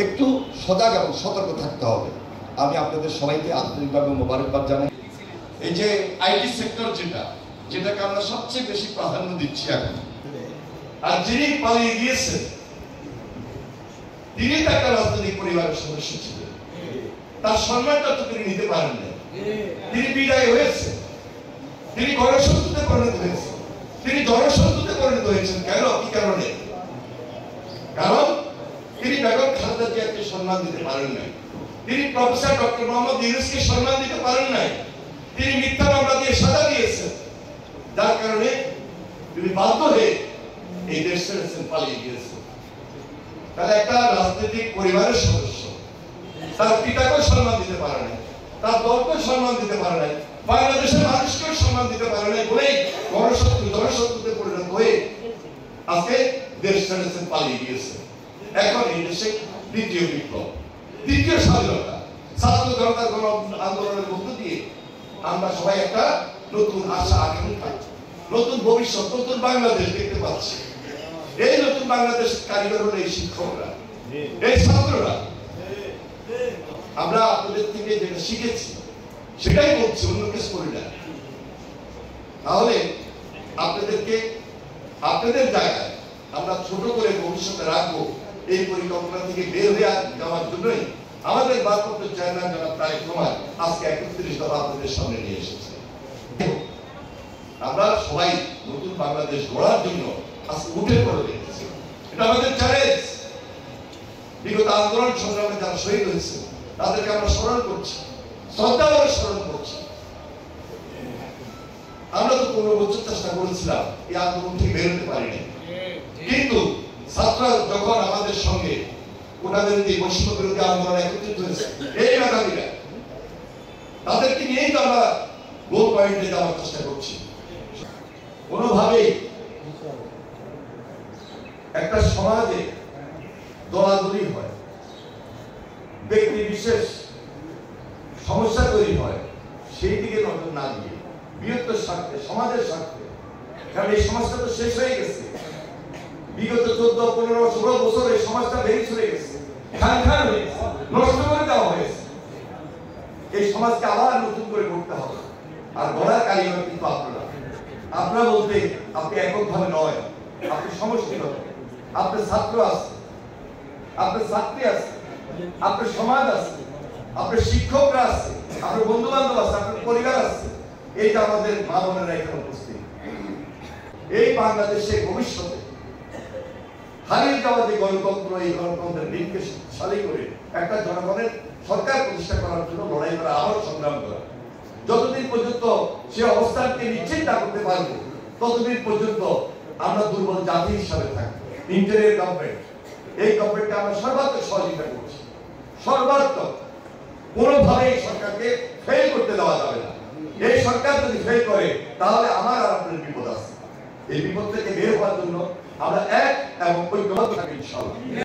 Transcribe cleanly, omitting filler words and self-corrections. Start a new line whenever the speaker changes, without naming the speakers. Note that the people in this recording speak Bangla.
একটু সজাগ এবং সতর্ক থাকতে হবে। আমি আপনাদের সবাইকে আন্তরিকভাবে মোবারকবাদ জানাই। এই যে আইটি সেক্টর যেটাকে আমরা সবচেয়ে বেশি প্রাধান্য দিচ্ছি এখন, আর যিনি পালিয়ে গিয়েছেন তিনি তো একটা রাজনৈতিক পরিবারের সদস্য ছিলেন, তার সম্মানটা তো তিনি নিতে পারেন না। তিনি বিদায় হয়েছে, তিনি গণশত্রুতে পরিণত হয়েছেন, তিনি জনশত্রুতে পরিণত হয়েছেন। কেন? কি কারণে? কারণ তিনি বেগম খালেদা জিয়াকে সম্মান দিতে পারেন নাই, তিনি প্রফেসর ডক্টর মোহাম্মদ ইউনূসকে সম্মান দিতে পারেন নাই, তিনি মিথ্যা মামলা দিয়ে সাজা দিয়েছেন, যার কারণে তিনি বাধ্য হয়ে এই দেশ ছেড়েছেন, পালিয়ে গিয়েছেন। তাহলে একটা রাজনৈতিক পরিবারের সদস্য তার পিতাকেও সম্মান দিতে পারে নাই, তার দলকেও সম্মান দিতে পারে নাই, বাংলাদেশের মানুষকেও সম্মান দিতে পারে নাই বলেই জনশত্রুতে পরিণত হয়ে আজকে দেশ ছেড়েছেন, পালিয়ে গিয়েছেন। এখন এই দেশে দ্বিতীয় বিপ্লব, দ্বিতীয় স্বাধীনতা, ছাত্র জনতার গণ আন্দোলনের মধ্য দিয়ে আমরা সবাই একটা নতুন আশা, আকাঙ্ক্ষা, নতুন ভবিষ্যৎ, নতুন বাংলাদেশ দেখতে পাচ্ছি। এই নতুন বাংলাদেশ কারিগর হলো এই শিক্ষকরা, এই ছাত্ররা। আমরা আপনাদের থেকে যেটা শিখেছি সেটাই বলছি, অন্য কিছু করি না। তাহলে আপনাদেরকে আপনাদের জায়গায় আমরা ছোট করে ভবিষ্যতে রাখবো, এই পরিকল্পনা থেকে বের হয়ে যাওয়ার জন্যই আমাদের ভারপ্রাপ্ত চেয়ারম্যান জনাব তারেক রহমান আজকে 31 দফা আপনাদের সামনে নিয়ে এসেছে। আমরা সবাই নতুন বাংলাদেশ গড়ার জন্য আজকে উঠে পড়ে লেগেছি, এটা আমাদের চ্যালেঞ্জ। বিগত আন্দোলন সংগ্রামে যারা শহীদ হয়েছে তাদেরকে আমরা স্মরণ করছি, শ্রদ্ধা করে স্মরণ করছি। আমরা তো 15 বছর চেষ্টা করেছিলাম এই আন্দোলন থেকে বেরোতে পারিনি, কিন্তু ছাত্ররা যখন আমাদের সঙ্গে ওনাদের যে বৈষম্য বিরোধী আন্দোলন একত্রিত হয়েছে, এই মেধাবীরা, তাদেরকে নিয়েই তো আমরা গোল পয়েন্টে যাওয়ার চেষ্টা করছি। কোনোভাবেই একটা সমাজে দলাদলি হয়, ব্যক্তি বিশেষ সমস্যা তৈরি হয়, সেই দিকে নজর না দিয়ে বৃহত্তর স্বার্থে, সমাজের স্বার্থে, কারণ এই সমাজটা তো শেষ হয়ে গেছে। বিগত 14, 15, 16 বছর এই সমাজটা ভেঙে চলে গেছে, খান হয়ে গেছে, নষ্ট করে দেওয়া হয়েছে। এই সমাজকে আবার নতুন করে গড়তে হবে, আর গড়ার কারিগর কিন্তু আপনারা বলতে আপনি এককভাবে নয়, আপনি সমষ্টিগত। আপনার ছাত্র আছে, আপনার ছাত্রী আছে, আপনার সমাজ আছে, আপনার শিক্ষকরা আছে, আপনার বন্ধু বান্ধব আছে, আপনার পরিবার আছে। এইটা আমাদের মা বোনেরা এখানে উপস্থিত। এই বাংলাদেশের ভবিষ্যতে হারিয়ে যাওয়া যে গণতন্ত্র, এই গণতন্ত্রের দিনকে শক্তিশালী করে একটা জনগণের সরকার প্রতিষ্ঠা করার জন্য লড়াই করা, আবার সংগ্রাম করা। যতদিন পর্যন্ত সে অবস্থানকে নিশ্চিত না করতে পারবো, ততদিন পর্যন্ত আমরা দুর্বল জাতি হিসাবে থাকবো। ইন্টারিয়র গভর্নমেন্ট, এই গভর্নমেন্টকে আমরা সর্বাত্মক সহযোগিতা করছি, সর্বাত্মক। কোনোভাবে এই সরকারকে ফেল করতে দেওয়া যাবে না। এই সরকার যদি ফেল করে তাহলে আমার আর আপনার বিপদ আছে। এই বিপদ থেকে বের হওয়ার জন্য আমরা এক এবং ঐক্যবদ্ধ থাকি ইনশাআল্লাহ।